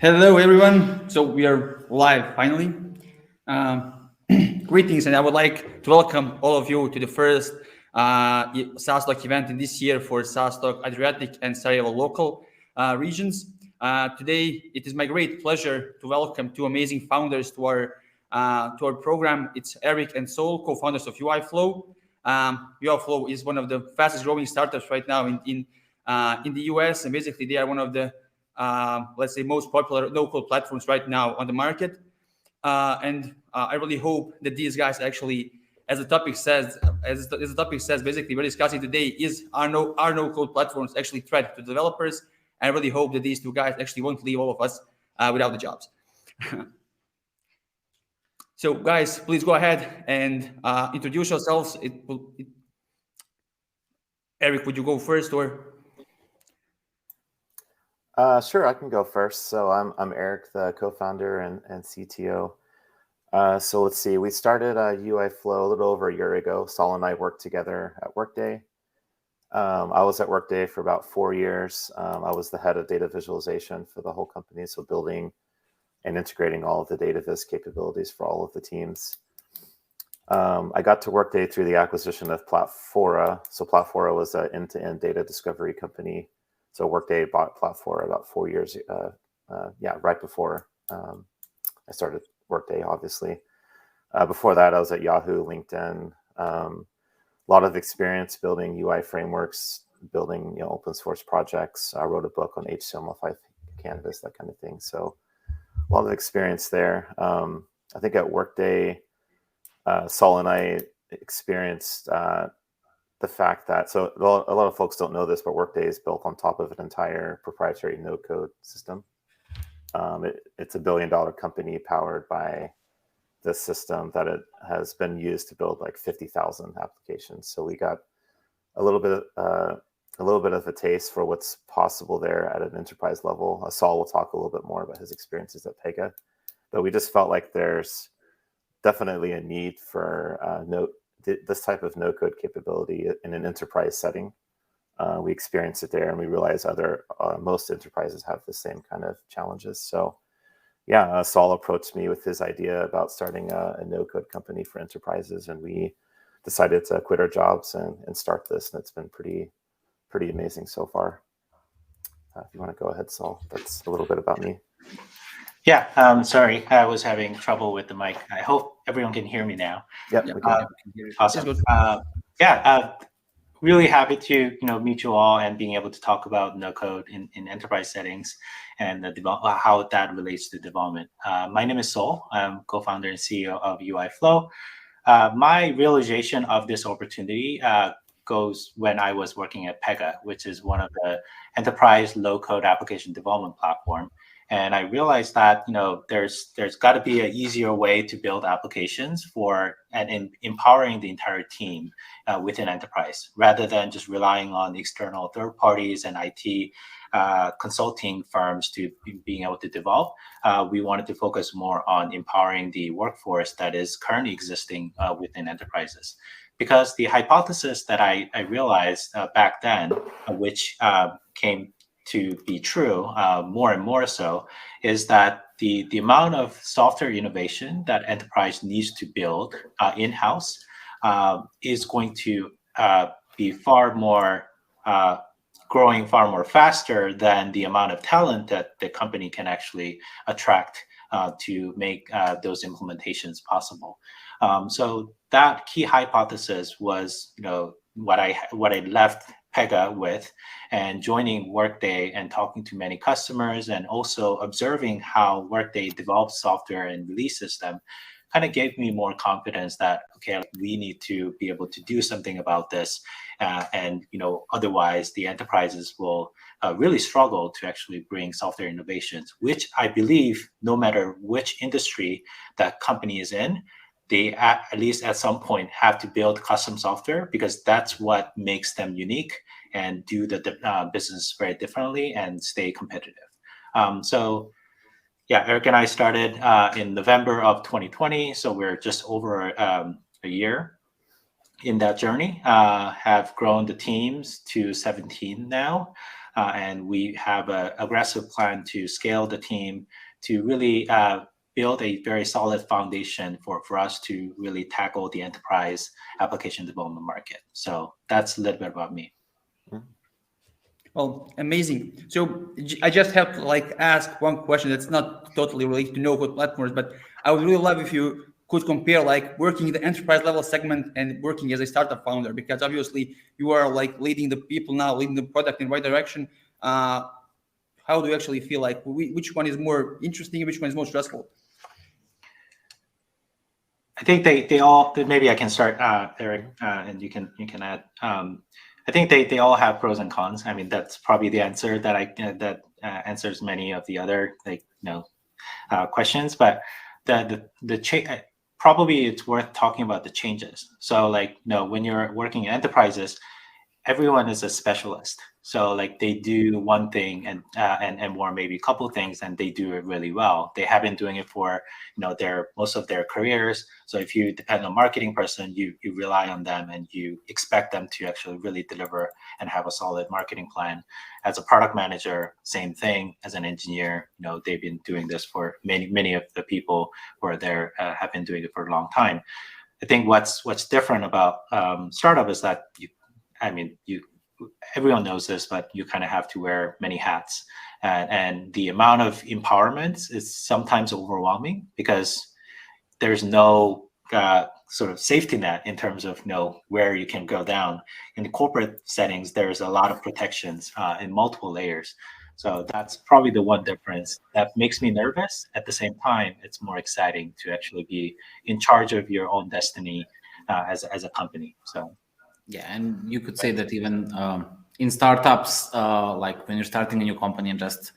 Hello, everyone. So we are live finally. Um, Greetings, and I would like to welcome all of you to the first SaaStock event in this year for SaaStock Adriatic and Sarajevo local regions. Today, it is my great pleasure to welcome two amazing founders to our program. It's Eric and Sol, co-founders of Uiflow. Uiflow is one of the fastest growing startups right now in the US, and basically they are one of the let's say most popular local platforms right now on the market. And I really hope that these guys actually, as the topic says, basically we're discussing today is are no code platforms actually threat to developers. I really hope that these two guys actually won't leave all of us without the jobs. So guys, please go ahead and introduce yourselves. Eric, would you go first or? Sure, I can go first. So I'm Eric, the co-founder and CTO. So let's see, we started Uiflow a little over a year ago. Sol and I worked together at Workday. I was at Workday for about 4 years. I was the head of data visualization for the whole company, so building and integrating all of the data viz capabilities for all of the teams. I got to Workday through the acquisition of Platfora. So Platfora was an end-to-end data discovery company. So Workday bought Platfora about 4 years, right before I started Workday, obviously. Before that, I was at Yahoo, LinkedIn. A lot of experience building UI frameworks, building open source projects. I wrote a book on HTML5 Canvas, that kind of thing. So a lot of experience there. I think at Workday, Sol and I experienced the fact that, so a lot of folks don't know this, but Workday is built on top of an entire proprietary no-code system. It's $1 billion company powered by this system that it has been used to build like 50,000 applications. So we got a little bit of a taste for what's possible there at an enterprise level. Sol will talk a little bit more about his experiences at Pega, but we just felt like there's definitely a need for this type of no-code capability in an enterprise setting. We experienced it there, and we realized most enterprises have the same kind of challenges. So yeah, Sol approached me with his idea about starting a no-code company for enterprises, and we decided to quit our jobs and start this, and it's been pretty amazing so far. If you want to go ahead, Sol, that's a little bit about me. Yeah, sorry, I was having trouble with the mic. I hope everyone can hear me now. Yep, we can. Awesome. Really happy to meet you all and being able to talk about no code in enterprise settings and how that relates to development. My name is Sol. I'm co-founder and CEO of Uiflow. My realization of this opportunity goes when I was working at Pega, which is one of the enterprise low-code application development platform. And I realized that there's got to be an easier way to build applications and empowering the entire team within enterprise, rather than just relying on external third parties and IT consulting firms to being able to develop. We wanted to focus more on empowering the workforce that is currently existing within enterprises. Because the hypothesis that I realized back then, which came to be true more and more so, is that the amount of software innovation that enterprise needs to build in-house is going to be far more growing far more faster than the amount of talent that the company can actually attract to make those implementations possible. So that key hypothesis was what I left Pega with, and joining Workday and talking to many customers and also observing how Workday develops software and releases them kind of gave me more confidence that, okay, we need to be able to do something about this. And otherwise the enterprises will really struggle to actually bring software innovations, which I believe no matter which industry that company is in, they at least at some point have to build custom software, because that's what makes them unique and do the business very differently and stay competitive. So yeah, Eric and I started in November of 2020. So we're just over a year in that journey, have grown the teams to 17 now. and we have an aggressive plan to scale the team to really build a very solid foundation for us to really tackle the enterprise application development market. So that's a little bit about me. Well, amazing. So I just have to ask one question that's not totally related to no-code platforms, but I would really love if you could compare working in the enterprise level segment and working as a startup founder, because obviously you are leading the people now, leading the product in the right direction. How do you actually feel which one is more interesting, which one is more stressful? I think they all, maybe I can start, Eric, and you can add. I think they all have pros and cons. I mean, that's probably the answer that answers many of the other questions. But probably it's worth talking about the changes. So when you're working in enterprises, everyone is a specialist. So they do one thing and more, maybe a couple things, and they do it really well. They have been doing it for most of their careers. So if you depend on a marketing person, you rely on them and you expect them to actually really deliver and have a solid marketing plan. As a product manager, same thing. As an engineer, they've been doing this for many of the people who are there have been doing it for a long time. I think what's different about startup is that everyone knows this, but you kind of have to wear many hats, and the amount of empowerment is sometimes overwhelming because there's no sort of safety net in terms of where you can go down. In the corporate settings, there's a lot of protections in multiple layers. So that's probably the one difference that makes me nervous. At the same time, it's more exciting to actually be in charge of your own destiny as a company. So. Yeah, and you could say that even in startups, when you're starting a new company and just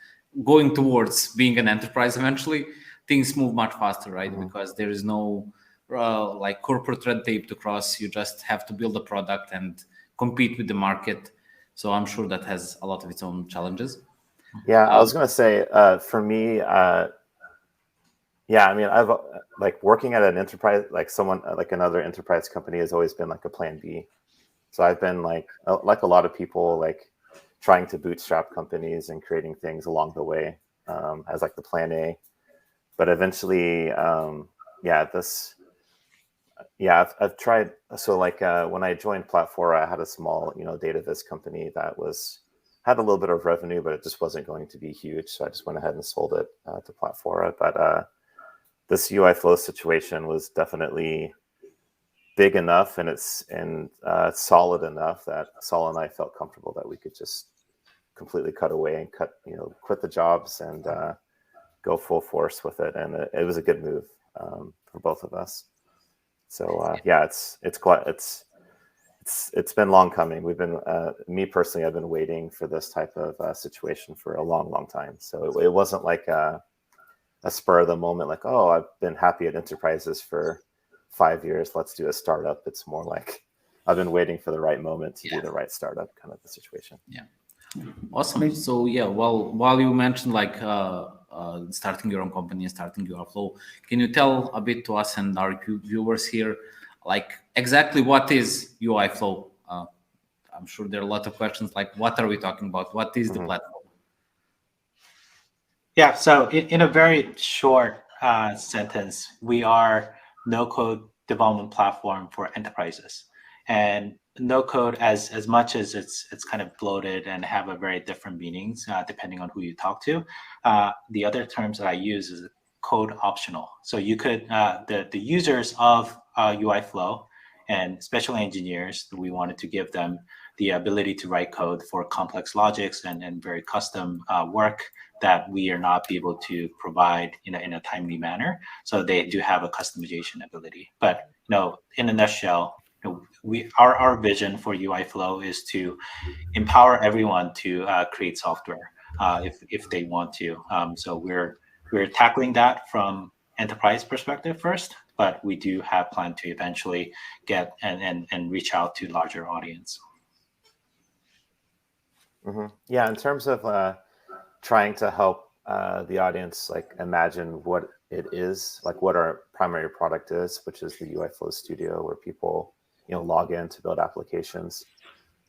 going towards being an enterprise eventually, things move much faster, right? Mm-hmm. Because there is no corporate red tape to cross. You just have to build a product and compete with the market. So I'm sure that has a lot of its own challenges. Yeah, I was going to say, for me, I've working at an enterprise, another enterprise company has always been a plan B. So I've been like a lot of people, trying to bootstrap companies and creating things along the way as the plan A. But eventually, I've tried. So when I joined Platfora, I had a small, data viz company that had a little bit of revenue, but it just wasn't going to be huge. So I just went ahead and sold it to Platfora. But this Uiflow situation was definitely big enough and it's solid enough that Saul and I felt comfortable that we could just completely cut away and quit the jobs and go full force with it. And it was a good move for both of us. So it's been long coming. We've been me personally, I've been waiting for this type of situation for a long time. So it wasn't like a spur of the moment, oh, I've been happy at enterprises for 5 years, let's do a startup. It's more like I've been waiting for the right moment to do the right startup kind of the situation. Yeah, awesome. So while you mentioned starting your own company and starting Uiflow, can you tell a bit to us and our viewers here, exactly what is Uiflow? I'm sure there are a lot of questions what are we talking about? What is the platform? Yeah, so in a very short sentence, we are no-code development platform for enterprises. And no-code, as much as it's kind of bloated and have a very different meanings depending on who you talk to, the other terms that I use is code optional. So you could, the users of Uiflow, and especially engineers, we wanted to give them the ability to write code for complex logics and very custom work that we are not able to provide in a timely manner. So they do have a customization ability. But in a nutshell, our vision for Uiflow is to empower everyone to create software if they want to. So we're tackling that from enterprise perspective first, but we do have plan to eventually get and reach out to larger audience. Mm-hmm. Yeah, in terms of trying to help the audience imagine what it is, what our primary product is, which is the Uiflow Studio, where people log in to build applications.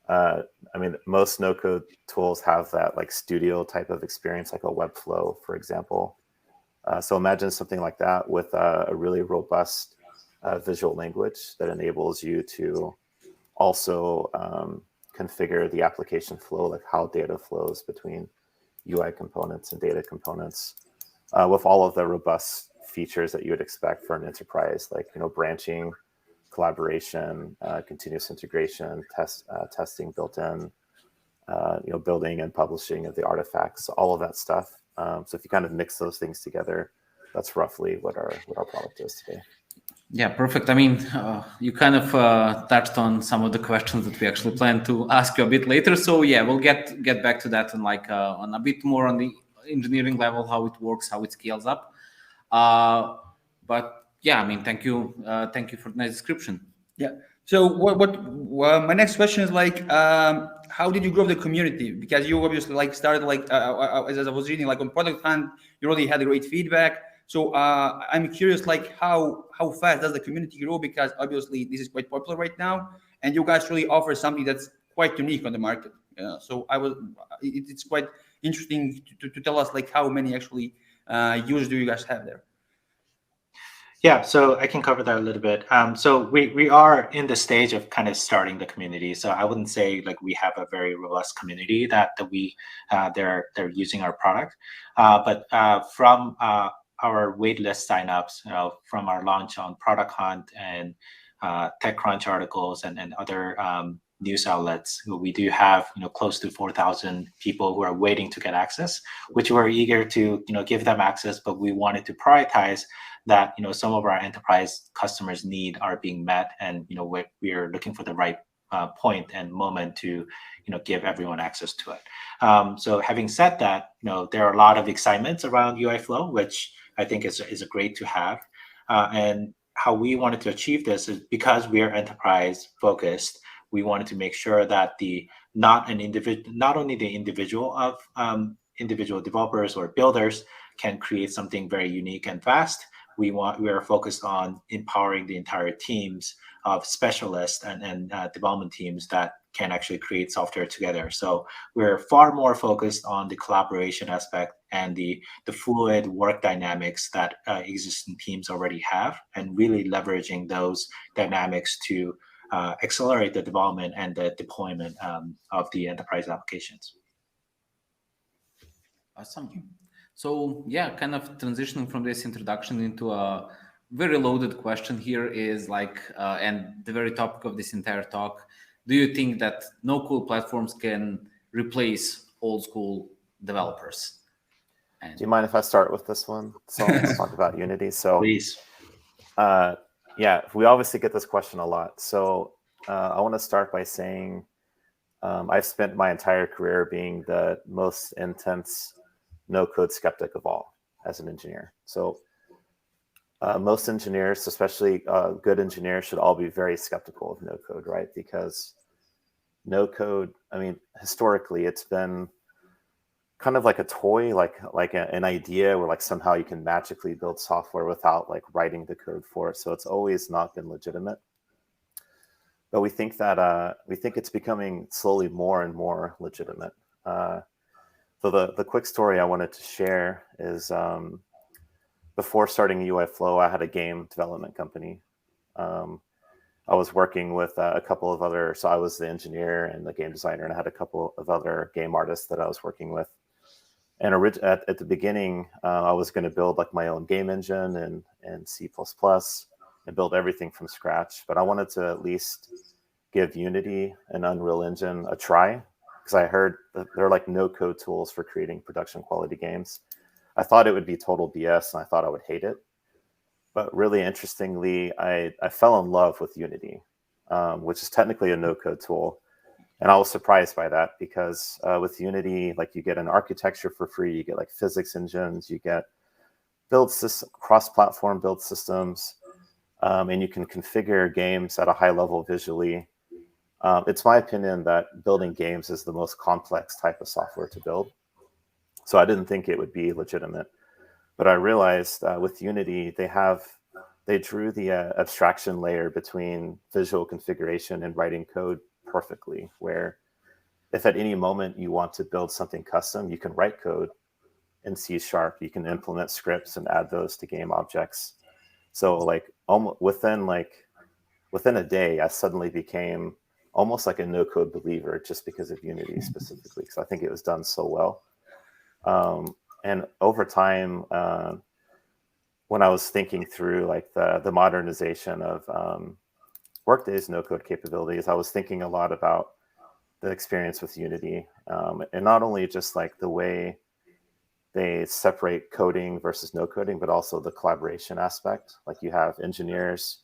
I mean, most no-code tools have that like studio type of experience, like a Webflow, for example. So imagine something like that with a really robust visual language that enables you to also configure the application flow, like how data flows between UI components and data components, with all of the robust features that you would expect for an enterprise, like branching, collaboration, continuous integration, testing built in, building and publishing of the artifacts, all of that stuff. So if you kind of mix those things together, that's roughly what our product is today. Yeah, perfect. I mean, you kind of touched on some of the questions that we actually plan to ask you a bit later. So yeah, we'll get back to that and like on a bit more on the engineering level, how it works, how it scales up. But yeah, I mean, thank you for the nice description. Yeah. So my next question is like, how did you grow the community? Because you obviously like started like as I was reading, like on Product Hunt, you really had great feedback. So I'm curious, like how fast does the community grow? Because obviously this is quite popular right now, and you guys really offer something that's quite unique on the market. So it's quite interesting to tell us like how many actually users do you guys have there? Yeah, so I can cover that a little bit. So we are in the stage of kind of starting the community. So I wouldn't say like we have a very robust community that we they're using our product, but from our waitlist signups, from our launch on Product Hunt and TechCrunch articles and other news outlets, we do have close to 4,000 people who are waiting to get access, which we're eager to give them access, but we wanted to prioritize that some of our enterprise customers' need are being met, and we are looking for the right point and moment to give everyone access to it. So having said that, there are a lot of excitements around Uiflow, which I think is a great to have. And how we wanted to achieve this is because we are enterprise focused. We wanted to make sure that not only the individual of individual developers or builders can create something very unique and fast. We are focused on empowering the entire teams of specialists and development teams that can actually create software together. So we're far more focused on the collaboration aspect and the fluid work dynamics that existing teams already have, and really leveraging those dynamics to accelerate the development and the deployment of the enterprise applications. Awesome. So yeah, kind of transitioning from this introduction into a very loaded question here is like, and the very topic of this entire talk, do you think that no-code platforms can replace old school developers? Do you mind if I start with this one? So let's talk about Unity. So Please. Yeah, we obviously get this question a lot. So I want to start by saying I've spent my entire career being the most intense no-code skeptic of all as an engineer. So most engineers, especially good engineers, should all be very skeptical of no-code, right? Because no-code, I mean, historically, it's been kind of like a toy, like an idea where like somehow you can magically build software without like writing the code for it. So it's always not been legitimate. But we think it's becoming slowly more and more legitimate. So the quick story I wanted to share is before starting Uiflow, I had a game development company. I was working with a couple of other, so I was the engineer and the game designer, and I had a couple of other game artists that I was working with. And at the beginning, I was going to build like my own game engine and C++ and build everything from scratch. But I wanted to at least give Unity and Unreal Engine a try, because I heard that there are like no-code tools for creating production quality games. I thought it would be total BS, and I thought I would hate it. But really interestingly, I fell in love with Unity, which is technically a no-code tool. And I was surprised by that, because with Unity, like you get an architecture for free, you get like physics engines, you get cross-platform build systems, and you can configure games at a high level visually. It's my opinion that building games is the most complex type of software to build. So I didn't think it would be legitimate. But I realized with Unity, they drew the abstraction layer between visual configuration and writing code perfectly, where if at any moment you want to build something custom, you can write code in C#. You can implement scripts and add those to game objects. So like almost within a day, I suddenly became almost like a no-code believer just because of Unity specifically, because I think it was done so well. And over time, when I was thinking through like the modernization of Workday's no-code capabilities, I was thinking a lot about the experience with Unity, and not only just like the way they separate coding versus no coding, but also the collaboration aspect. Like you have engineers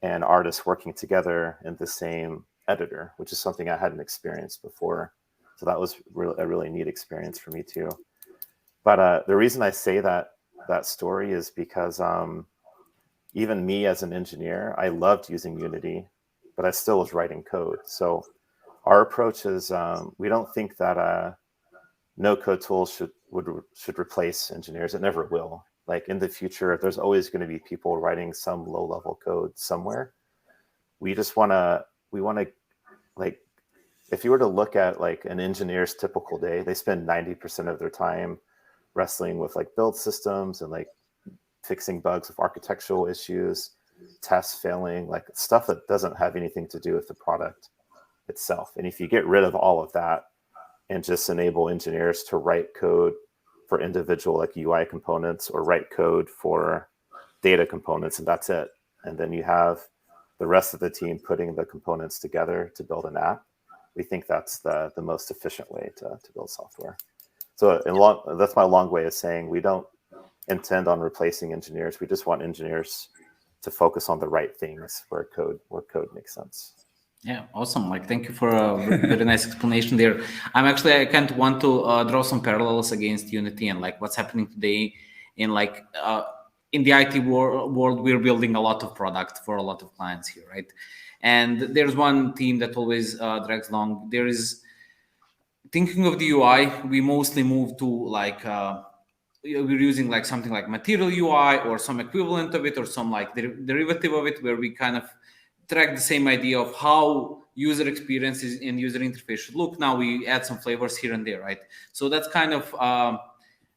and artists working together in the same editor, which is something I hadn't experienced before. So that was a really neat experience for me too. But the reason I say that story is because even me as an engineer, I loved using Unity, but I still was writing code. So our approach is we don't think that no-code tools should replace engineers. It never will. Like in the future, there's always going to be people writing some low-level code somewhere. We want to like, if you were to look at like an engineer's typical day, they spend 90% of their time wrestling with like build systems and like fixing bugs with architectural issues, tests failing, like stuff that doesn't have anything to do with the product itself. And if you get rid of all of that and just enable engineers to write code for individual like UI components or write code for data components, and that's it. And then you have the rest of the team putting the components together to build an app. We think that's the most efficient way to build software. So that's my long way of saying we don't intend on replacing engineers. We just want engineers to focus on the right things where code makes sense. Yeah, awesome. Like, thank you for a very nice explanation there. I kind of want to draw some parallels against Unity and like what's happening today in like in the IT world. We're building a lot of product for a lot of clients here, right? And there's one theme that always drags along. There is thinking of the UI. We mostly move to like we're using like something like Material UI or some equivalent of it or some like derivative of it, where we kind of track the same idea of how user experiences and user interface should look. Now we add some flavors here and there, right? So that's kind of,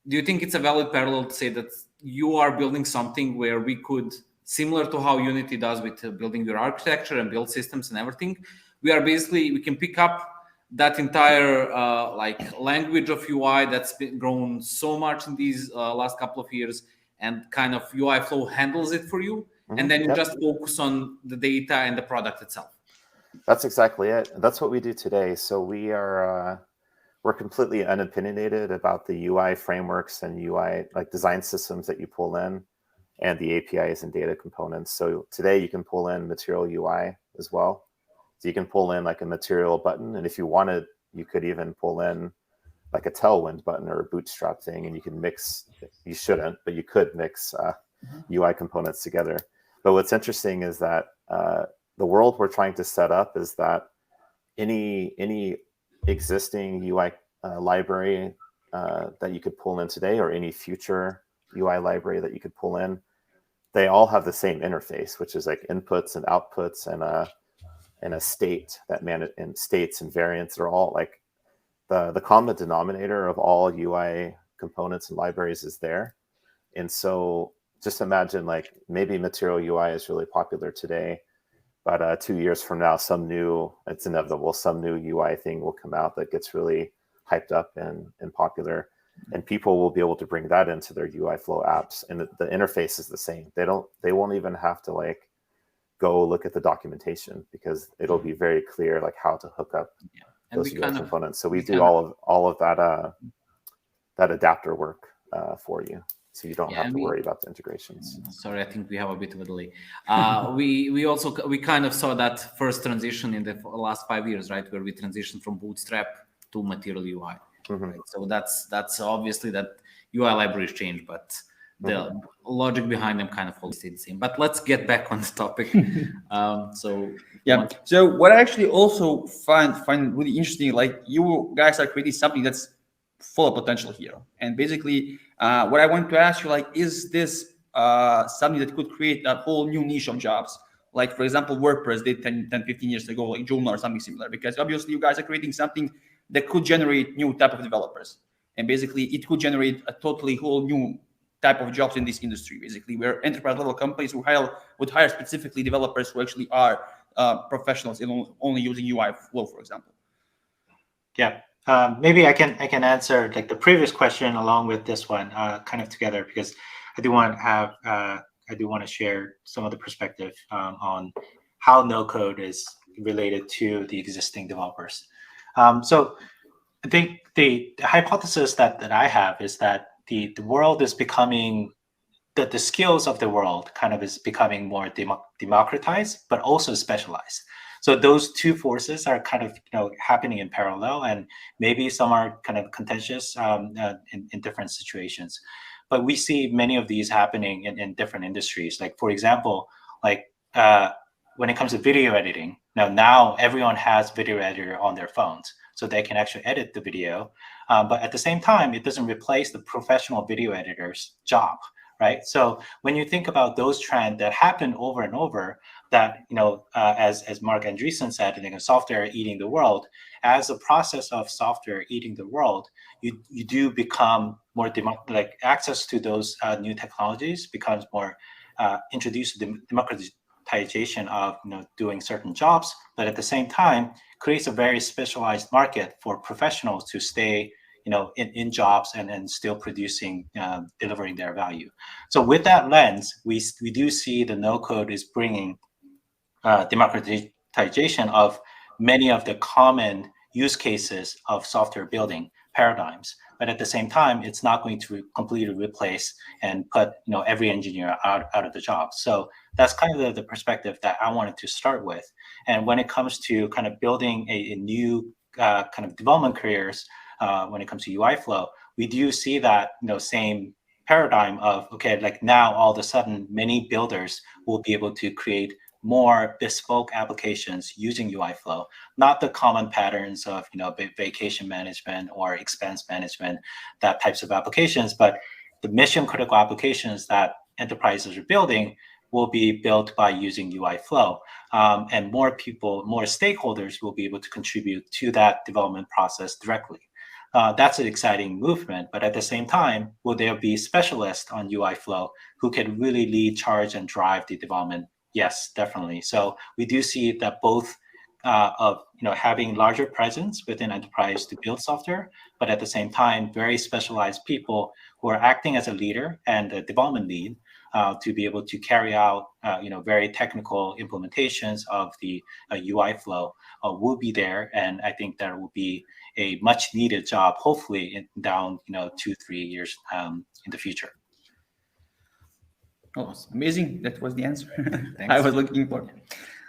do you think it's a valid parallel to say that you are building something where we could, similar to how Unity does with building your architecture and build systems and everything, we can pick up that entire like language of UI that's been grown so much in these last couple of years, and kind of Uiflow handles it for you. And then you just focus on the data and the product itself. That's exactly it. That's what we do today. So we're completely unopinionated about the UI frameworks and UI like design systems that you pull in, and the APIs and data components. So today you can pull in Material UI as well. So you can pull in like a Material button, and if you wanted, you could even pull in like a Tailwind button or a Bootstrap thing, and you can mix. You shouldn't, but you could mix UI components together. But what's interesting is that the world we're trying to set up is that any existing UI library that you could pull in today, or any future UI library that you could pull in, they all have the same interface, which is like inputs and outputs and a state that and states and variants are all like the common denominator of all UI components and libraries is there. And so just imagine like maybe Material UI is really popular today, but 2 years from now, it's inevitable, some new UI thing will come out that gets really hyped up and popular, and people will be able to bring that into their Uiflow apps, and the interface is the same. They won't even have to like go look at the documentation, because it'll be very clear like how to hook up those UI components. So we do all of that adapter work for you. So you don't have to worry about the integrations. Sorry, I think we have a bit of a delay. We kind of saw that first transition in the last 5 years, right, where we transitioned from Bootstrap to Material UI. Right? So that's obviously that UI libraries change, but the logic behind them kind of always stay the same. But let's get back on the topic. So what I actually also find really interesting, like you guys are creating something that's full of potential here. And basically, what I want to ask you, like, is this something that could create a whole new niche of jobs? Like, for example, WordPress did 10, 15 years ago, like Joomla or something similar, because obviously you guys are creating something that could generate new type of developers. And basically, it could generate a totally whole new type of jobs in this industry, basically, where enterprise level companies would hire specifically developers who actually are professionals in only using Uiflow, for example. Yeah, maybe I can answer like the previous question along with this one, kind of together, because I do want to share some of the perspective on how no code is related to the existing developers. So I think the hypothesis that I have is that the world is becoming, that the skills of the world kind of is becoming more democratized, but also specialized. So those two forces are kind of happening in parallel, and maybe some are kind of contentious in different situations. But we see many of these happening in different industries. Like for example, like when it comes to video editing, now everyone has video editor on their phones, so they can actually edit the video. But at the same time, it doesn't replace the professional video editor's job, right? So when you think about those trends that happen over and over, that as Mark Andreessen said, software eating the world. As a process of software eating the world, you do become more like access to those new technologies becomes more introduced to democratization of doing certain jobs, but at the same time creates a very specialized market for professionals to stay in jobs and still producing, delivering their value. So with that lens, we do see the no code is bringing democratization of many of the common use cases of software building paradigms. But at the same time, it's not going to completely replace and put every engineer out of the job. So that's kind of the perspective that I wanted to start with. And when it comes to kind of building a new kind of development careers, when it comes to Uiflow, we do see that same paradigm of, okay, like now all of a sudden many builders will be able to create more bespoke applications using Uiflow, not the common patterns of vacation management or expense management, that types of applications, but the mission critical applications that enterprises are building will be built by using Uiflow, and more people, more stakeholders will be able to contribute to that development process directly. That's an exciting movement, but at the same time, will there be specialists on Uiflow who can really lead, charge, and drive the development? Yes, definitely. So we do see that both of having larger presence within enterprise to build software, but at the same time, very specialized people who are acting as a leader and a development lead to be able to carry out very technical implementations of the Uiflow will be there, and I think that will be a much needed job, hopefully down 2-3 years in the future. Oh, amazing. That was the answer Thanks. I was looking for.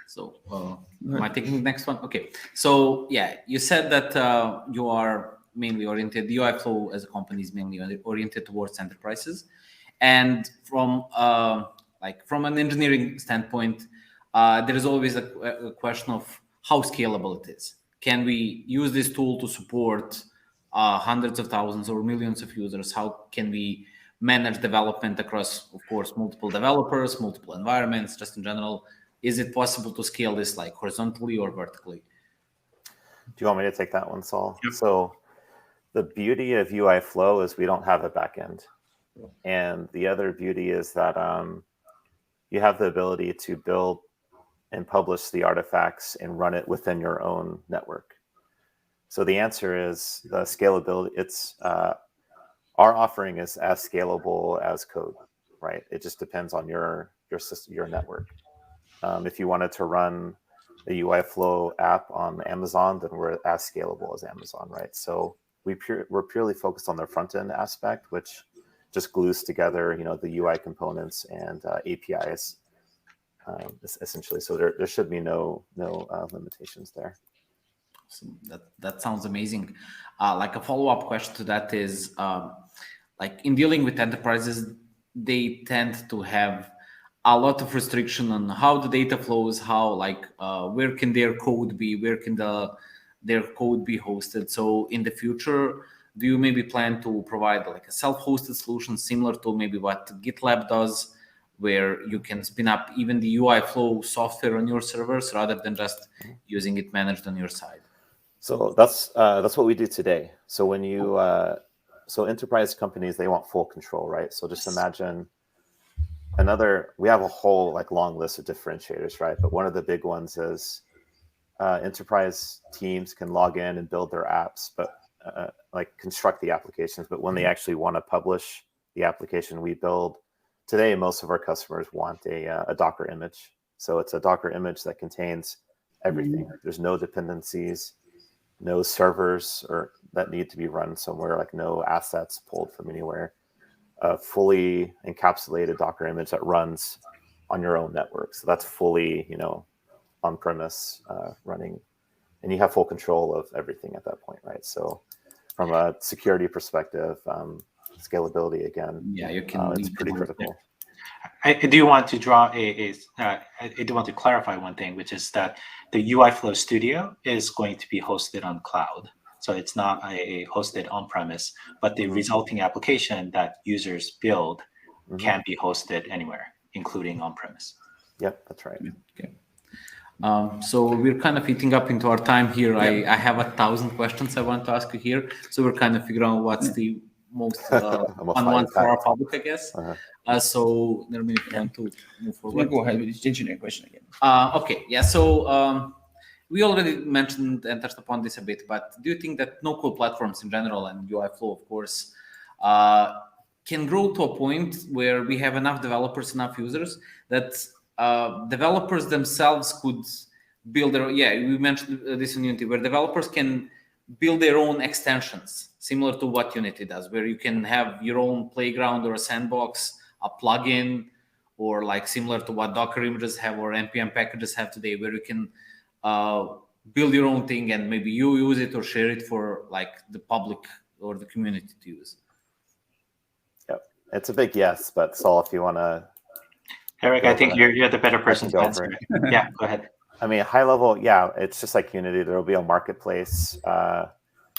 So am I taking the next one? Okay. So yeah, you said that you are mainly oriented, Uiflow as a company is mainly oriented towards enterprises. And from an engineering standpoint, there is always a question of how scalable it is. Can we use this tool to support hundreds of thousands or millions of users? How can we manage development across, of course, multiple developers, multiple environments, just in general? Is it possible to scale this like horizontally or vertically? Do you want me to take that one, Saul? Yep. So the beauty of Uiflow is we don't have a backend. And the other beauty is that you have the ability to build and publish the artifacts and run it within your own network. So the answer is the scalability. It's our offering is as scalable as code, right? It just depends on your system, your network. If you wanted to run the Uiflow app on Amazon, then we're as scalable as Amazon, right? So we're purely focused on the front end aspect, which just glues together, the UI components and APIs, essentially. So there should be no limitations there. So that sounds amazing. Like a follow-up question to that is, like in dealing with enterprises, they tend to have a lot of restriction on how the data flows, how where can their code be, where can their code be hosted. So in the future, do you maybe plan to provide like a self-hosted solution similar to maybe what GitLab does, where you can spin up even the Uiflow software on your servers rather than just using it managed on your side? So that's what we do today. So when you so enterprise companies, they want full control, right? So just imagine we have a whole like long list of differentiators, right? But one of the big ones is enterprise teams can log in and build their apps, but like construct the applications. But when they actually want to publish the application we build today, most of our customers want a Docker image. So it's a Docker image that contains everything. There's no dependencies, no servers or that need to be run somewhere, like no assets pulled from anywhere. A fully encapsulated Docker image that runs on your own network. So that's fully, on premise running, and you have full control of everything at that point, right? So from a security perspective, scalability again, you can. It's pretty critical. I do want to I do want to clarify one thing, which is that the Uiflow Studio is going to be hosted on cloud. So it's not a hosted on-premise, but the resulting application that users build can be hosted anywhere, including on-premise. Yep, that's right. Okay. So we're kind of eating up into our time here. Yep. I have 1,000 questions I want to ask you here. So we're kind of figuring out what's the most fun one for our public, I guess. So let me want to move forward. Go ahead with the engineering question again. Okay, yeah. So we already mentioned and touched upon this a bit, but do you think that no-code platforms in general and Uiflow, of course, can grow to a point where we have enough developers, enough users that developers themselves could build their, we mentioned this in Unity, where developers can build their own extensions, similar to what Unity does, where you can have your own playground or a sandbox, a plugin, or like similar to what Docker images have or NPM packages have today, where you can build your own thing and maybe you use it or share it for like the public or the community to use. Yep, it's a big yes, but Saul, if you want to. Eric, I think you're the better person to answer. Yeah, go ahead. I mean, high level, it's just like Unity. There will be a marketplace.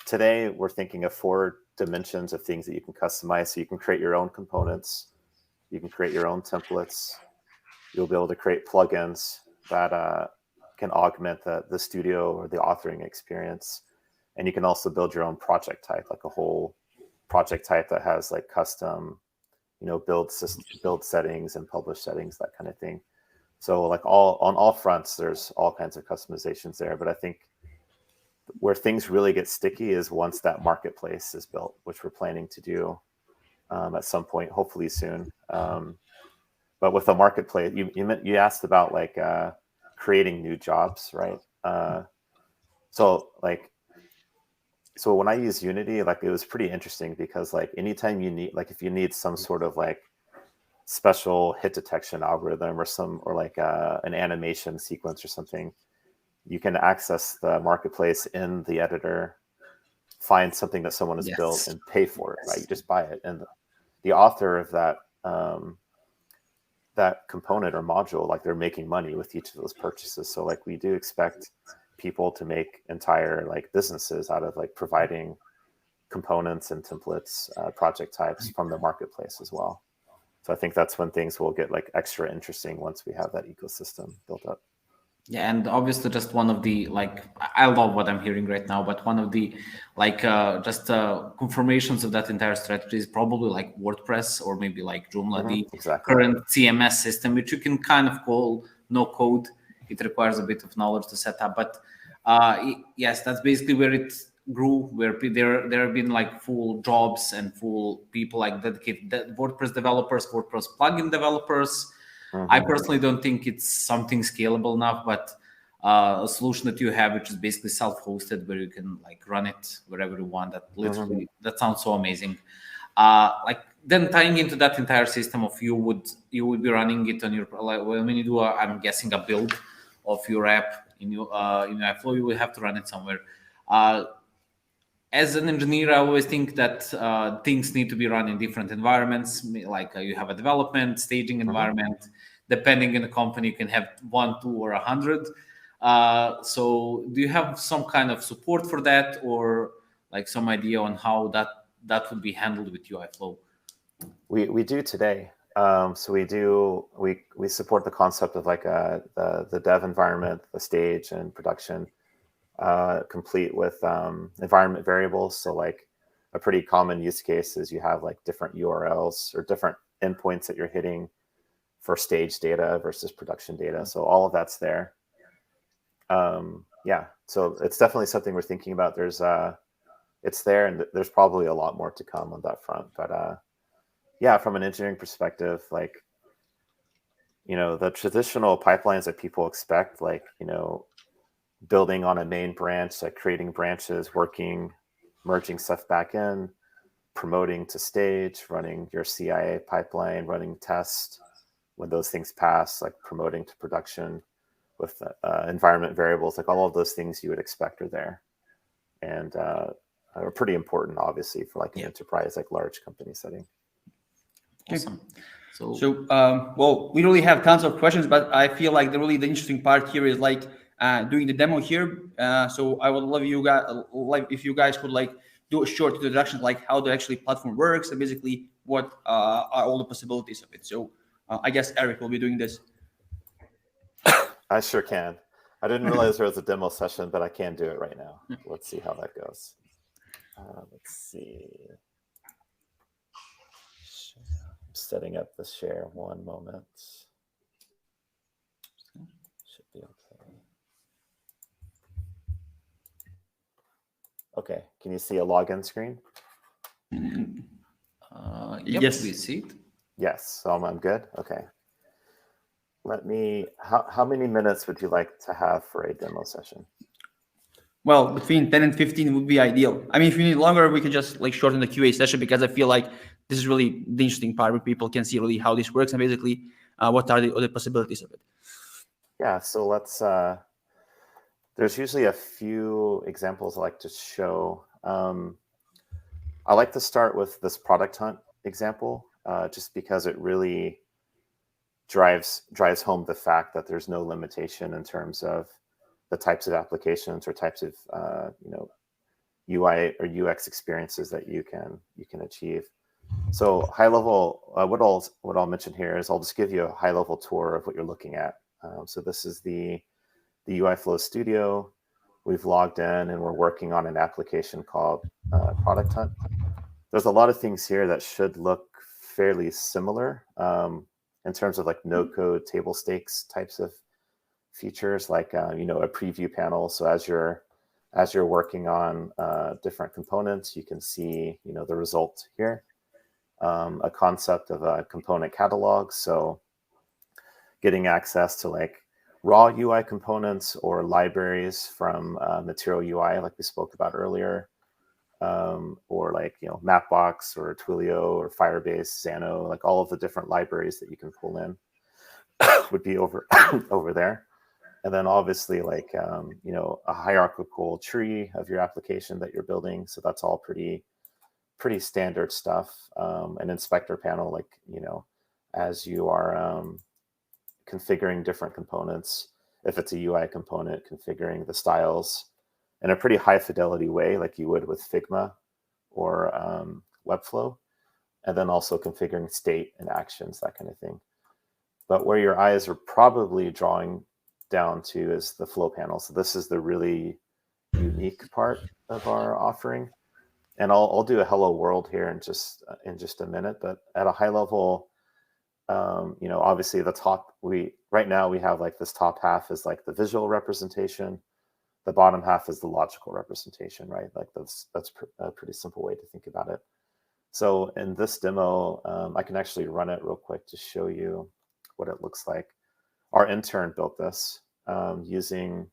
Today, we're thinking of 4 dimensions of things that you can customize. So you can create your own components. You can create your own templates. You'll be able to create plugins that can augment the studio or the authoring experience. And you can also build your own project type, like a whole project type that has like custom, build settings and publish settings, that kind of thing. So like on all fronts, there's all kinds of customizations there. But I think where things really get sticky is once that marketplace is built, which we're planning to do at some point, hopefully soon. But with a marketplace, you asked about like creating new jobs, right? So when I use Unity, like it was pretty interesting because like anytime you need, like if you need some sort of like special hit detection algorithm or like an animation sequence or something, you can access the marketplace in the editor, find something that someone has built and pay for it, right? You just buy it. And the author of that component or module, like they're making money with each of those purchases. So like we do expect people to make entire like businesses out of like providing components and templates, project types from the marketplace as well. So I think that's when things will get like extra interesting once we have that ecosystem built up. Yeah, and obviously just one of the, like, I love what I'm hearing right now, but one of the, like, just confirmations of that entire strategy is probably like WordPress or maybe like Joomla, the current CMS system, which you can kind of call no code. It requires a bit of knowledge to set up, but yes, that's basically where it grew, where there have been like full jobs and full people like dedicated WordPress developers, WordPress plugin developers. I personally don't think it's something scalable enough, but a solution that you have, which is basically self-hosted, where you can like run it wherever you want. That literally that sounds so amazing. Like then tying into that entire system of you would be running it on your, like when you do I'm guessing a build of your app in your Uiflow, you will have to run it somewhere. As an engineer, I always think that things need to be run in different environments. Like you have a development, staging environment. Depending on the company, you can have 1, 2, or 100. So do you have some kind of support for that, or like some idea on how that would be handled with Uiflow? We do today. So we support the concept of like the dev environment, the stage, and production. complete with environment variables. So like a pretty common use case is you have like different URLs or different endpoints that you're hitting for stage data versus production data. So all of that's there. Yeah, so it's definitely something we're thinking about. There's it's there, and there's probably a lot more to come on that front. But yeah, from an engineering perspective, like, you know, the traditional pipelines that people expect, like, you know, building on a main branch, like creating branches, working, merging stuff back in, promoting to stage, running your CIA pipeline, running test. When those things pass, like promoting to production with environment variables, like all of those things you would expect are there, and are pretty important, obviously, for like an enterprise, like large company setting. Awesome. So, well, we really have tons of questions, but I feel like the interesting part here is like doing the demo here. So I would love you guys, like if you guys could like do a short introduction, like how the actually platform works and basically what are all the possibilities of it. So I guess Eric will be doing this. I sure can. I didn't realize there was a demo session, but I can do it right now. Let's see how that goes. Let's see. I'm setting up the share. One moment. Should be okay. Okay, can you see a login screen? Yes, we see it. Yes, so I'm good. Okay. Let me. How many minutes would you like to have for a demo session? Well, between 10 and 15 would be ideal. I mean, if you need longer, we can just like shorten the QA session, because I feel like this is really the interesting part where people can see really how this works and basically what are the other possibilities of it. Yeah, so let's. There's usually a few examples I like to show. I like to start with this product hunt example, just because it really drives home the fact that there's no limitation in terms of the types of applications or types of UI or UX experiences that you can achieve. So high level, what I'll mention here is I'll just give you a high level tour of what you're looking at. So this is the Uiflow Studio. We've logged in and we're working on an application called Product Hunt. There's a lot of things here that should look fairly similar in terms of like no code table stakes types of features, like a preview panel. So as you're working on different components, you can see the result here. A concept of a component catalog, so getting access to like raw UI components or libraries from Material UI, like we spoke about earlier, or like Mapbox or Twilio or Firebase, Xano, like all of the different libraries that you can pull in would be over there. And then obviously like a hierarchical tree of your application that you're building. So that's all pretty standard stuff. An inspector panel, like as you are configuring different components, if it's a UI component, configuring the styles in a pretty high fidelity way, like you would with Figma or Webflow, and then also configuring state and actions, that kind of thing. But where your eyes are probably drawing down to is the flow panel. So this is the really unique part of our offering. And I'll do a hello world here in just a minute, but at a high level, obviously the top, right now we have like this top half is like the visual representation. The bottom half is the logical representation, right? Like that's a pretty simple way to think about it. So in this demo, I can actually run it real quick to show you what it looks like. Our intern built this using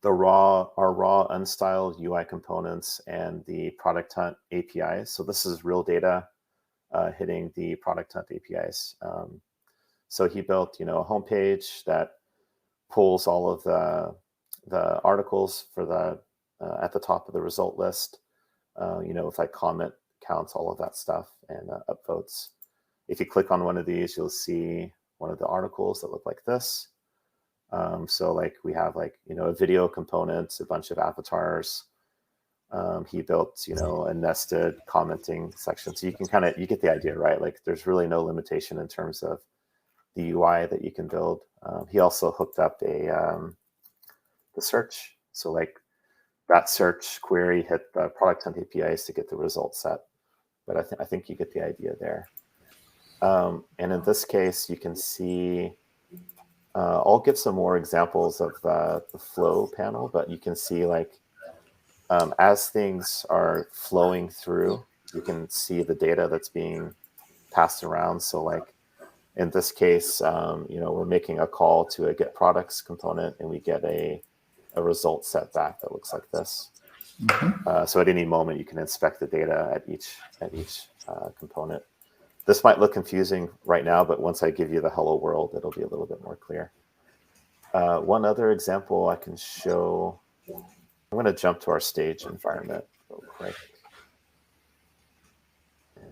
our raw unstyled UI components and the Product Hunt APIs. So this is real data hitting the Product Hunt APIs. So he built, a homepage that pulls all of the articles for the at the top of the result list, with like comment counts, all of that stuff, and upvotes. If you click on one of these, you'll see one of the articles that look like this. So like we have like, a video component, a bunch of avatars. He built, a nested commenting section. So you get the idea, right? Like there's really no limitation in terms of the UI that you can build. He also hooked up the search So like that search query hit the product hunt APIs to get the result set. But I think you get the idea there. And in this case, you can see, I'll give some more examples of the flow panel, but you can see like as things are flowing through, you can see the data that's being passed around. So like in this case, we're making a call to a get products component, and we get a result set back that looks like this. So at any moment, you can inspect the data at each component. This might look confusing right now, but once I give you the hello world, it'll be a little bit more clear. One other example I can show, I'm going to jump to our stage environment real quick.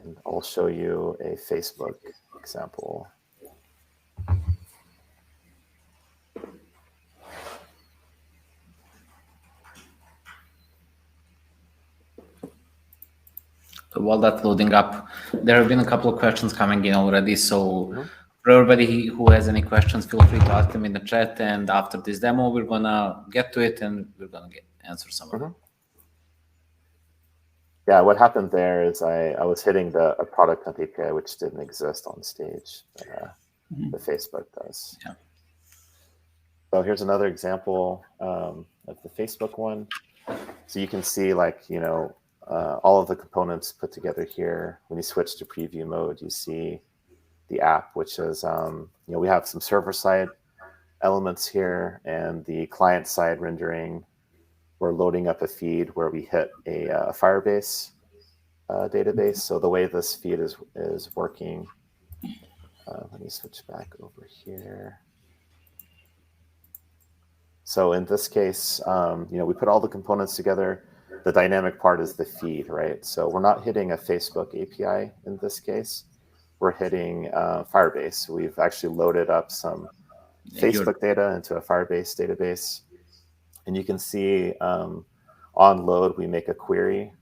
And I'll show you a Facebook example. While that's loading up, there have been a couple of questions coming in already. So for everybody who has any questions, feel free to ask them in the chat. And after this demo, we're going to get to it and we're going to answer some of them. Yeah, what happened there is I was hitting a product hunt API, which didn't exist on stage, but the Facebook does. Yeah. So here's another example of the Facebook one. So you can see like, all of the components put together here. When you switch to preview mode, you see the app, which is, we have some server-side elements here and the client-side rendering. We're loading up a feed where we hit a Firebase database. So the way this feed is working, let me switch back over here. So in this case, we put all the components together. The dynamic part is the feed, right? So we're not hitting a Facebook API in this case. We're hitting Firebase. We've actually loaded up some Facebook data into a Firebase database. And you can see on load, we make a query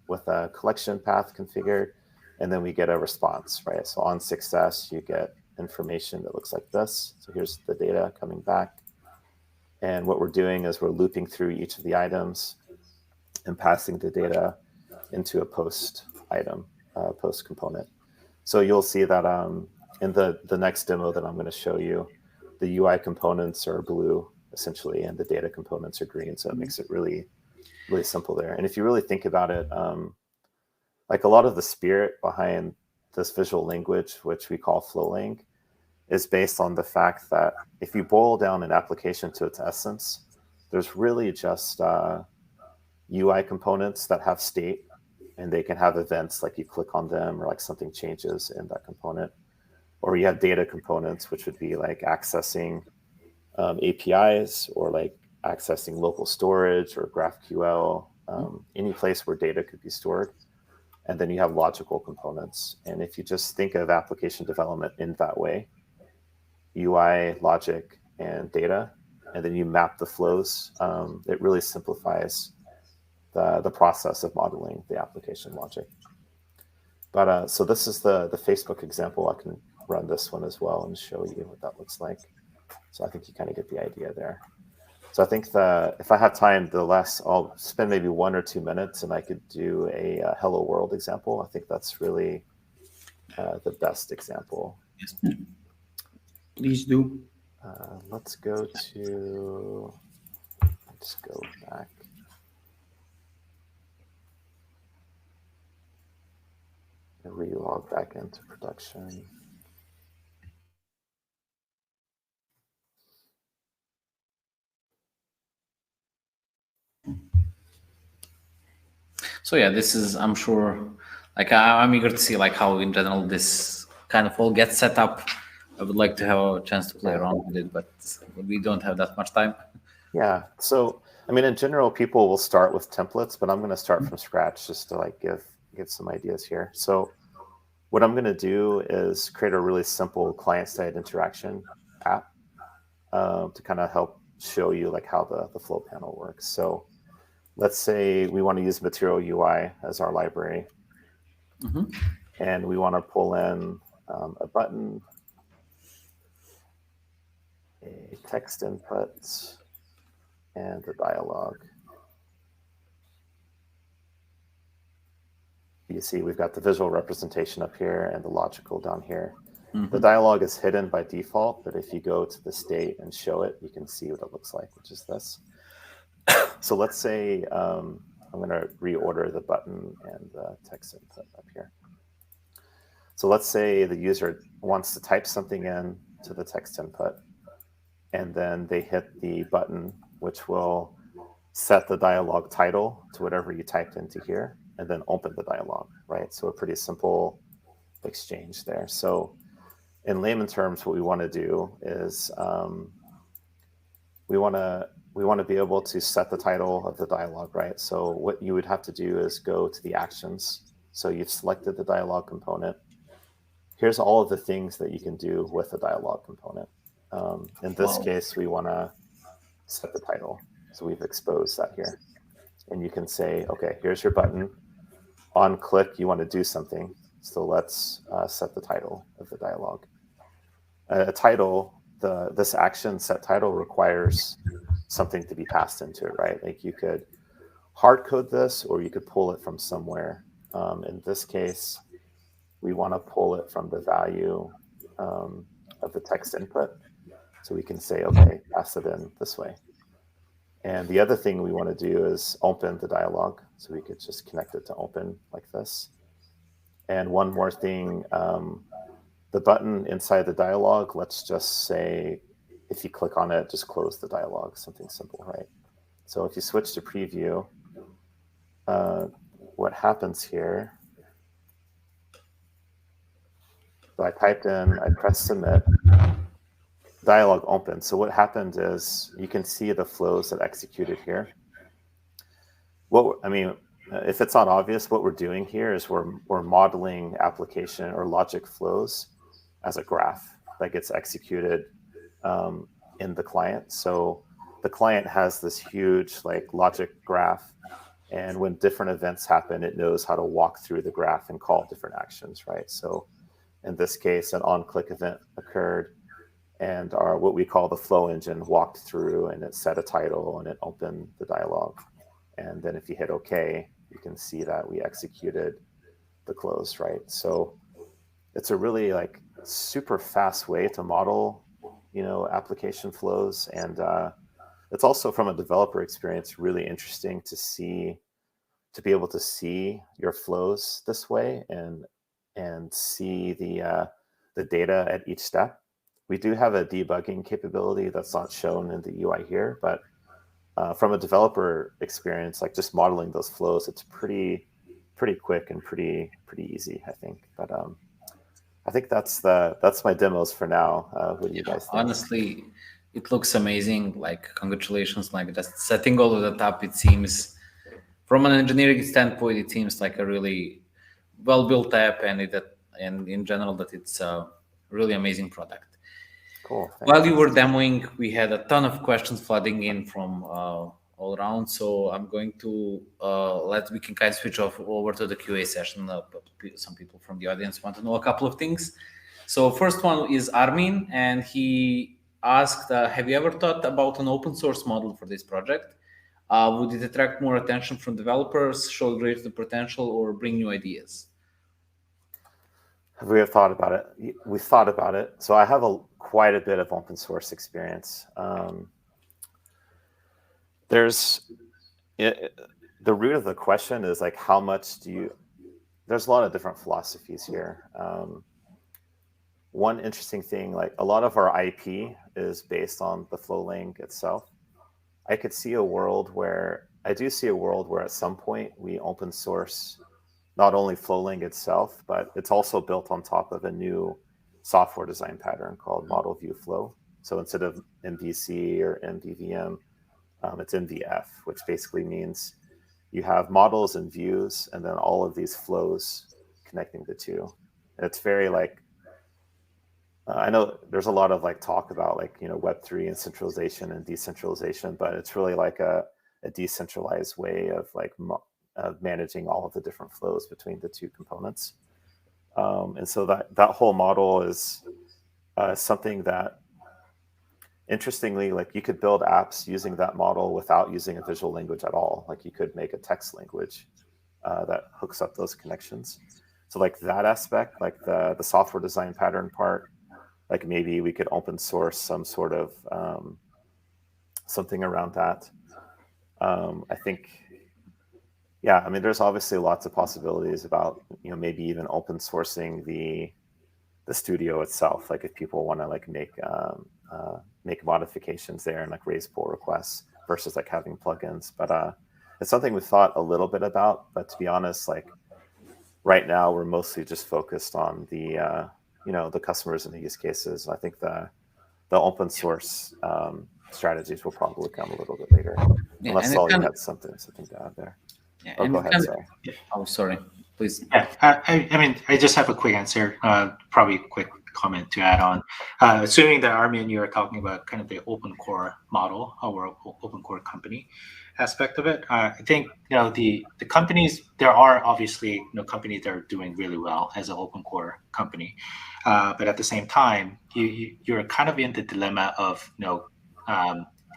with a collection path configured, and then we get a response, right? So on success, you get information that looks like this. So here's the data coming back. And what we're doing is we're looping through each of the items and passing the data into a post item, post component. So you'll see that in the next demo that I'm going to show you, the UI components are blue, essentially, and the data components are green. So it makes it really, really simple there. And if you really think about it, like a lot of the spirit behind this visual language, which we call FlowLang, is based on the fact that if you boil down an application to its essence, there's really just UI components that have state, and they can have events like you click on them or like something changes in that component. Or you have data components, which would be like accessing APIs or like accessing local storage or GraphQL, any place where data could be stored. And then you have logical components. And if you just think of application development in that way, UI, logic, and data, and then you map the flows, it really simplifies the process of modeling the application logic. But so this is the Facebook example. I can run this one as well and show you what that looks like. So I think you kind of get the idea there. So I think if I have time, I'll spend maybe 1 or 2 minutes and I could do a hello world example. I think that's really the best example. Yes. Please do. Let's go back. And relog back into production. So yeah, this is, I'm sure, like I'm eager to see like how in general this kind of all gets set up. I would like to have a chance to play around with it, but we don't have that much time. Yeah. So, I mean, in general, people will start with templates, but I'm going to start from scratch just to like give some ideas here. So what I'm going to do is create a really simple client-side interaction app to kind of help show you like how the flow panel works. So let's say we want to use Material UI as our library, and we want to pull in a button, a text input, and the dialog. You see we've got the visual representation up here and the logical down here. The dialog is hidden by default, but if you go to the state and show it, you can see what it looks like, which is this. So let's say I'm going to reorder the button and the text input up here. So let's say the user wants to type something in to the text input, and then they hit the button, which will set the dialog title to whatever you typed into here, and then open the dialog, right? So a pretty simple exchange there. So in layman terms, what we want to do is we want to be able to set the title of the dialog, right? So what you would have to do is go to the actions. So you've selected the dialog component. Here's all of the things that you can do with the dialog component. In this case, we want to set the title. So we've exposed that here. And you can say, okay, here's your button. On click, you want to do something. So let's set the title of the dialog. A title, this action set title requires something to be passed into it, right? Like you could hard code this, or you could pull it from somewhere. In this case, we want to pull it from the value of the text input. So we can say, okay, pass it in this way. And the other thing we want to do is open the dialog. So we could just connect it to open like this. And one more thing, the button inside the dialog, let's just say, if you click on it, just close the dialog, something simple, right? So if you switch to preview, what happens here, so I typed in, I pressed submit, dialog open. So what happened is you can see the flows that executed here. If it's not obvious, what we're doing here is we're modeling application or logic flows as a graph that gets executed in the client. So the client has this huge logic graph, and when different events happen, it knows how to walk through the graph and call different actions, right? So in this case, an on-click event occurred, and what we call the flow engine walked through, and it set a title and it opened the dialog. And then if you hit OK, you can see that we executed the close, right? So it's a really super fast way to model, application flows. And it's also, from a developer experience, really interesting to be able to see your flows this way and see the data at each step. We do have a debugging capability that's not shown in the UI here, but from a developer experience, just modeling those flows, it's pretty quick and pretty easy, I think. But I think that's my demos for now. What do you guys think? Honestly, it looks amazing. Congratulations! Just setting all of that up, it seems, from an engineering standpoint, it seems like a really well-built app, and in general, that it's a really amazing product. Cool. Thanks. While you were demoing, we had a ton of questions flooding in from all around. So I'm going to we can kind of switch over to the QA session. But some people from the audience want to know a couple of things. So first one is Armin, and he asked, have you ever thought about an open source model for this project? Would it attract more attention from developers, show greater potential, or bring new ideas? We have thought about it. We thought about it. So I have quite a bit of open source experience. The root of the question is how much there's a lot of different philosophies here. One interesting thing, a lot of our IP is based on the Flowlang itself. I do see a world where at some point we open source not only Flowlang itself, but it's also built on top of a new software design pattern called Model View Flow. So instead of MVC or MVVM, it's MVF, which basically means you have models and views, and then all of these flows connecting the two. And it's very I know there's a lot of talk about Web3 and centralization and decentralization, but it's really a decentralized way of managing all of the different flows between the two components. And so that whole model is something that interestingly, like you could build apps using that model without using a visual language at all. Like you could make a text language that hooks up those connections. So like that aspect, like the software design pattern part, like maybe we could open source some sort of something around that. I think, yeah, I mean, there's obviously lots of possibilities about, maybe even open sourcing the studio itself. Like if people want to like make modifications there and like raise pull requests versus like having plugins. But it's something we thought a little bit about. But to be honest, like right now we're mostly just focused on the the customers and the use cases. I think the open source strategies will probably come a little bit later. Yeah, Unless and Saul, you kind had something to add there. yeah, Oh, and go it ahead, kind of- sorry. Oh, sorry. Please. Yeah, I mean, I just have a quick answer, probably a quick comment to add on. Assuming that Armin and you are talking about kind of the open core model or open core company aspect of it, I think the companies, there are obviously companies that are doing really well as an open core company, but at the same time, you're kind of in the dilemma of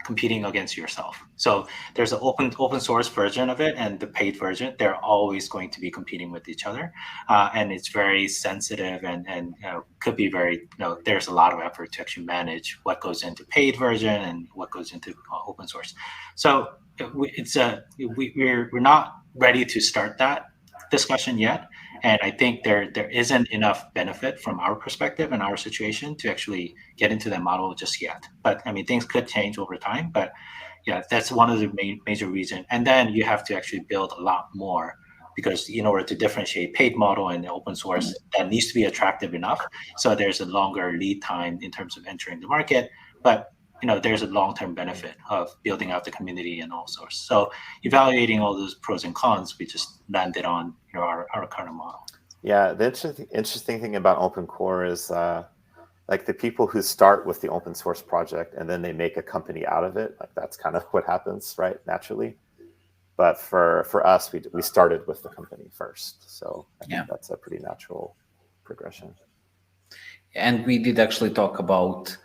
competing against yourself. So there's an open source version of it and the paid version. They're always going to be competing with each other, and it's very sensitive and could be very there's a lot of effort to actually manage what goes into paid version and what goes into open source. So we're not ready to start that discussion yet. And I think there isn't enough benefit from our perspective and our situation to actually get into that model just yet. But I mean, things could change over time. But yeah, that's one of the major reasons. And then you have to actually build a lot more, because in order to differentiate paid model and open source, that needs to be attractive enough. So there's a longer lead time in terms of entering the market. But there's a long-term benefit of building out the community and all sorts. So evaluating all those pros and cons, we just landed on our current model. Yeah, the interesting thing about open core is like the people who start with the open source project and then they make a company out of it. Like that's kind of what happens, right? Naturally. But for us, we started with the company first. So I think that's a pretty natural progression. And we did actually talk about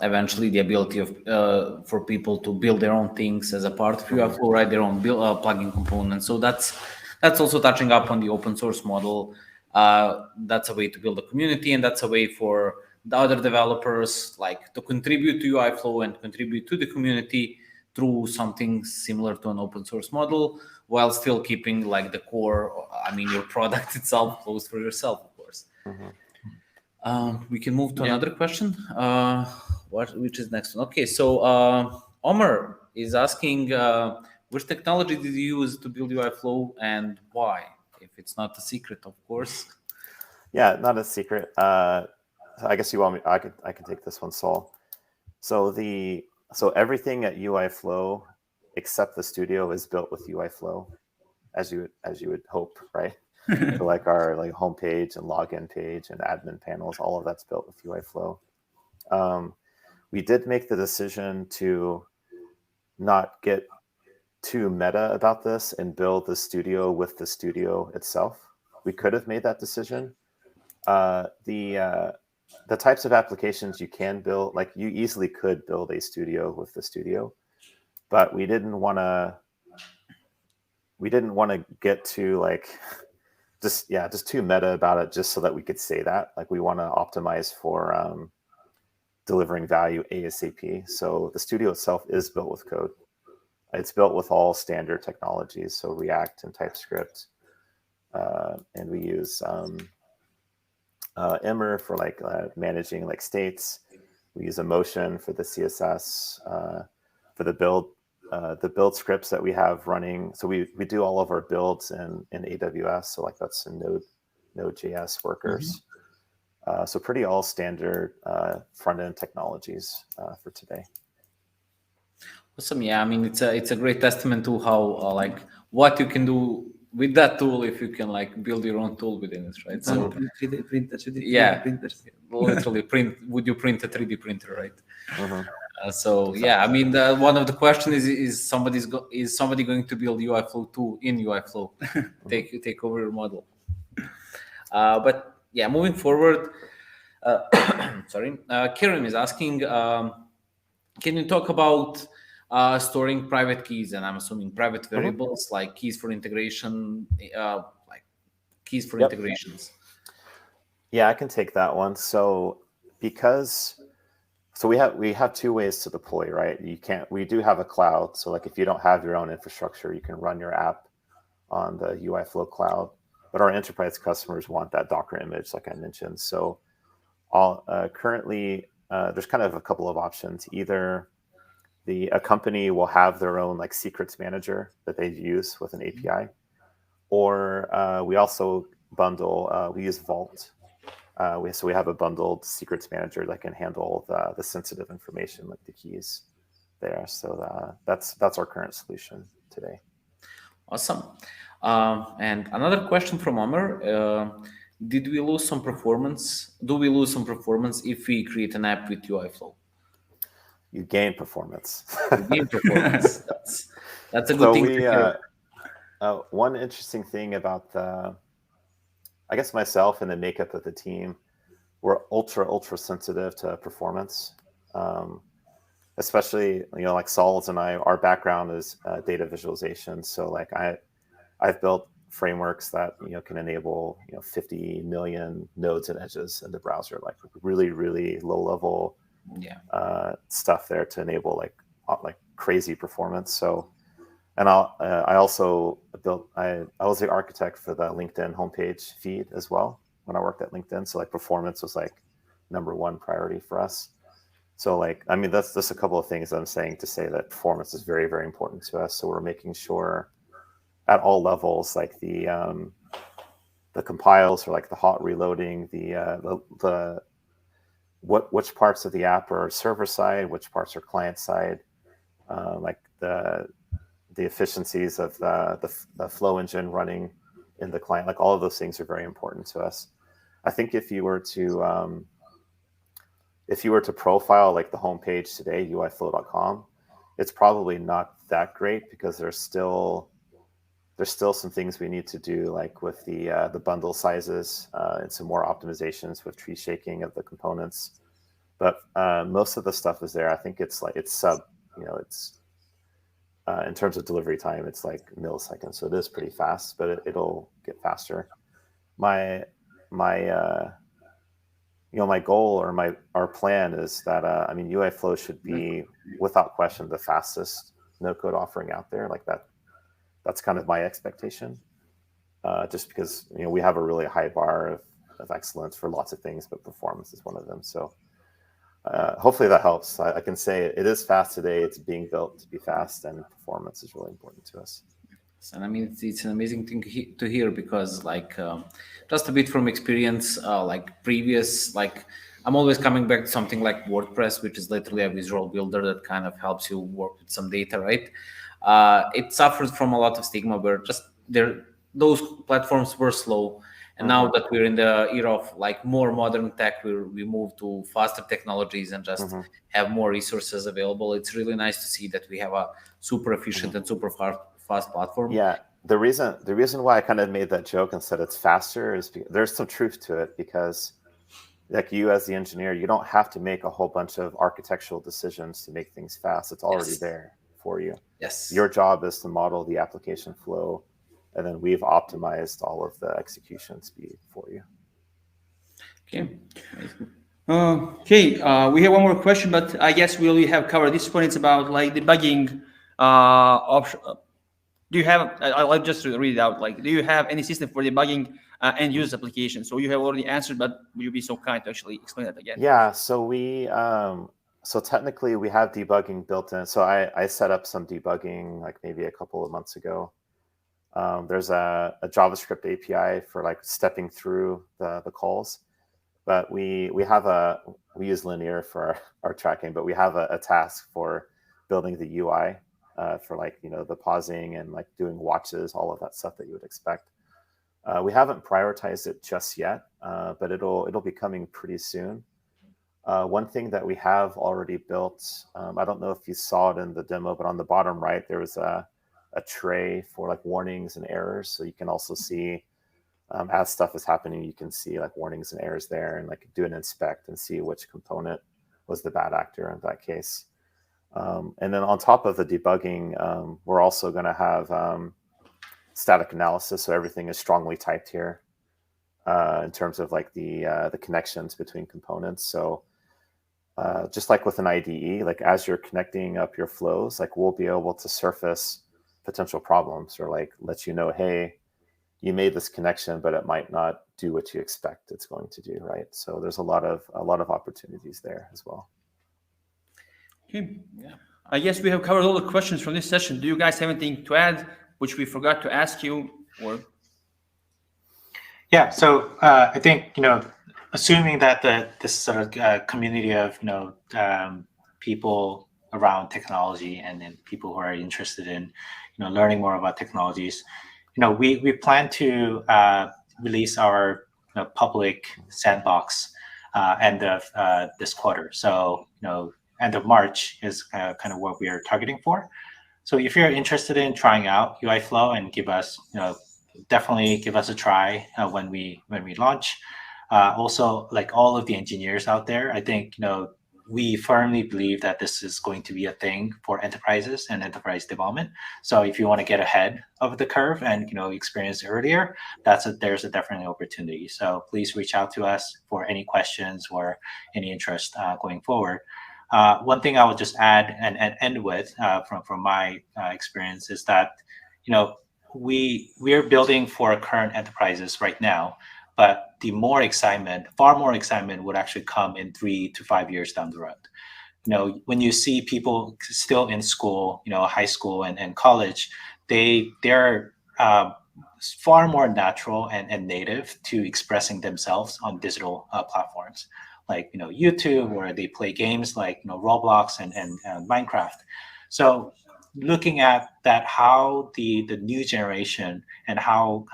eventually the ability of for people to build their own things as a part of Uiflow, right? Their own plugin components. So that's also touching up on the open source model. That's a way to build a community, and that's a way for the other developers like to contribute to Uiflow and contribute to the community through something similar to an open source model, while still keeping like the core, I mean, your product itself closed for yourself, of course. We can move to another question. Which is next one? Okay, so Omar is asking, which technology did you use to build Uiflow and why? If it's not a secret, of course. Yeah, not a secret. I guess you want me. I can take this one, Saul. So everything at Uiflow except the studio is built with Uiflow, as you would hope, right? So like our homepage and login page and admin panels, all of that's built with Uiflow. We did make the decision to not get too meta about this and build the studio with the studio itself. We could have made that decision. The types of applications you can build, like you easily could build a studio with the studio, but we didn't want to get to like just too meta about it, just so that we could say that. Like we want to optimize for delivering value ASAP. So the studio itself is built with code. It's built with all standard technologies, so React and TypeScript, and we use Emmer for like managing like states. We use Emotion for the CSS, for the build scripts that we have running. So we do all of our builds in AWS. So like that's in Node.js workers. So pretty all standard front end technologies for today. Awesome. Yeah, I mean it's a great testament to how like what you can do with that tool if you can like build your own tool within it, right? So 3D printers. literally would you print a 3D printer, right? So yeah, I mean one of the questions is somebody going to build Uiflow 2 in Uiflow? take over your model. But yeah, moving forward, sorry, Kiran is asking, can you talk about storing private keys, and I'm assuming private variables like keys for integration, like keys for Yep. integrations? Yeah, I can take that one. So we have two ways to deploy, right? We do have a cloud. So like if you don't have your own infrastructure, you can run your app on the Uiflow cloud. But our enterprise customers want that Docker image, like I mentioned. So currently there's kind of a couple of options. Either a company will have their own like secrets manager that they use with an API, or we also bundle. We use Vault. We have a bundled secrets manager that can handle the sensitive information, like the keys there. So that's our current solution today. Awesome. And another question from Amr. Did we lose some performance? Do we lose some performance if we create an app with Uiflow? You gain performance. Gain performance. That's a good So thing to hear. one interesting thing about I guess myself and the makeup of the team, we're ultra sensitive to performance. Especially, like Saul's and our background is data visualization. So like I've built frameworks that can enable 50 million nodes and edges in the browser, like really low level stuff there to enable like crazy performance. So, and I also I was the architect for the LinkedIn homepage feed as well when I worked at LinkedIn. So like performance was like #1 priority for us. So like, I mean, that's just a couple of things I'm saying to say that performance is very important to us. So we're making sure at all levels, like the compiles or like the hot reloading, which parts of the app are server side, which parts are client side, like the efficiencies of the flow engine running in the client, like all of those things are very important to us. I think if you were to profile like the homepage today, uiflow.com, it's probably not that great because there's still some things we need to do, like with the bundle sizes and some more optimizations with tree shaking of the components. But most of the stuff is there. I think it's sub, it's in terms of delivery time, it's like milliseconds. So it is pretty fast, but it'll get faster. My goal or our plan is that Uiflow should be without question the fastest no code offering out there. Like that's kind of my expectation. Just because we have a really high bar of excellence for lots of things, but performance is one of them. So hopefully that helps. I can say it is fast today. It's being built to be fast, and performance is really important to us. And I mean, it's an amazing thing to hear because, like, just a bit from experience, like previous, like, I'm always coming back to something like WordPress, which is literally a visual builder that kind of helps you work with some data, right? It suffers from a lot of stigma where just those platforms were slow. And now that we're in the era of like more modern tech, we move to faster technologies and just have more resources available. It's really nice to see that we have a super efficient and super fast platform. Yeah, the reason why I kind of made that joke and said it's faster is because there's some truth to it, because like you as the engineer, you don't have to make a whole bunch of architectural decisions to make things fast. It's already there for you. Yes. Your job is to model the application flow, and then we've optimized all of the execution speed for you. Okay. We have one more question, but I guess we already have covered this one. It's about like debugging option. Do you have? I'll just read it out. Like, do you have any system for debugging end user applications? So you have already answered, but will you be so kind to actually explain that again? Yeah. So so technically we have debugging built in. So I set up some debugging like maybe a couple of months ago. There's a JavaScript API for like stepping through the calls, but we use Linear for our tracking, but we have a task for building the UI for like the pausing and like doing watches, all of that stuff that you would expect. We haven't prioritized it just yet, but it'll be coming pretty soon. One thing that we have already built, I don't know if you saw it in the demo, but on the bottom right there was a tray for like warnings and errors, so you can also see as stuff is happening, you can see like warnings and errors there, and like do an inspect and see which component was the bad actor in that case. And then on top of the debugging, we're also going to have static analysis, so everything is strongly typed here in terms of like the connections between components. So just like with an IDE, like as you're connecting up your flows, like we'll be able to surface potential problems or like let you know, hey, you made this connection, but it might not do what you expect it's going to do, right? So there's a lot of opportunities there as well. Okay. Yeah. I guess we have covered all the questions from this session. Do you guys have anything to add, which we forgot to ask you, or? Yeah. So I think assuming that this sort of community of people around technology and then people who are interested in learning more about technologies, we plan to release our public sandbox end of this quarter. So end of March is kind of what we are targeting for. So if you're interested in trying out Uiflow and definitely give us a try when we launch. Also, like all of the engineers out there, I think we firmly believe that this is going to be a thing for enterprises and enterprise development. So if you want to get ahead of the curve and experience earlier, there's a definitely opportunity. So please reach out to us for any questions or any interest going forward. One thing I would just add and end with from my experience is that we are building for current enterprises right now, but far more excitement would actually come in 3 to 5 years down the road. When you see people still in school, high school and college, they're far more natural and native to expressing themselves on digital platforms like YouTube, where they play games like Roblox and Minecraft. So looking at that, how the new generation and how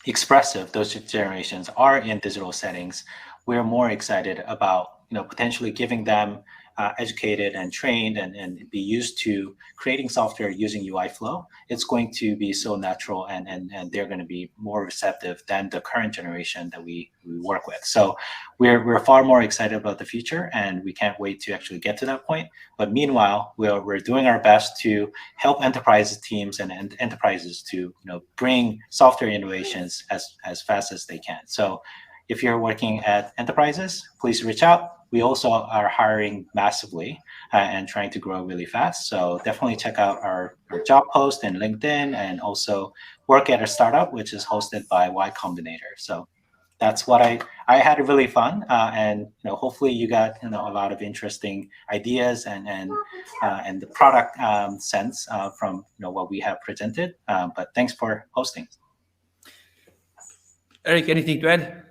expressive those generations are in digital settings, we're more excited about potentially giving them educated and trained and be used to creating software using Uiflow. It's going to be so natural and they're going to be more receptive than the current generation that we work with. So we're far more excited about the future and we can't wait to actually get to that point. But meanwhile, we're doing our best to help enterprise teams and enterprises to bring software innovations as fast as they can. So if you're working at enterprises, please reach out. We also are hiring massively and trying to grow really fast. So definitely check out our job post and LinkedIn, and also work at a startup, which is hosted by Y Combinator. So that's what I had really fun, and hopefully you got a lot of interesting ideas and the product sense from what we have presented. But thanks for hosting. Eric, anything to add?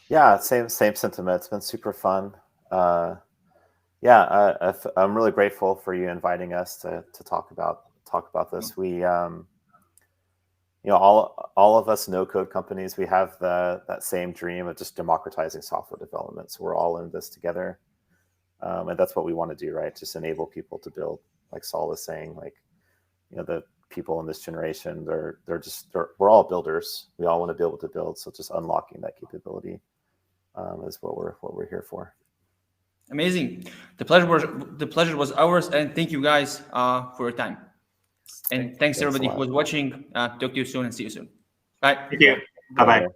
Yeah, same sentiment. It's been super fun. I'm really grateful for you inviting us to talk about this. We, all of us no-code companies, we have that same dream of just democratizing software development. So we're all in this together, and that's what we want to do, right? Just enable people to build. Like Saul was saying, like the people in this generation, we're all builders. We all want to be able to build. So just unlocking that capability is what we're here for. Amazing. The pleasure was ours, and thank you guys for your time. And thanks everybody who was watching. Talk to you soon and see you soon. Bye. Thank you. Bye-bye.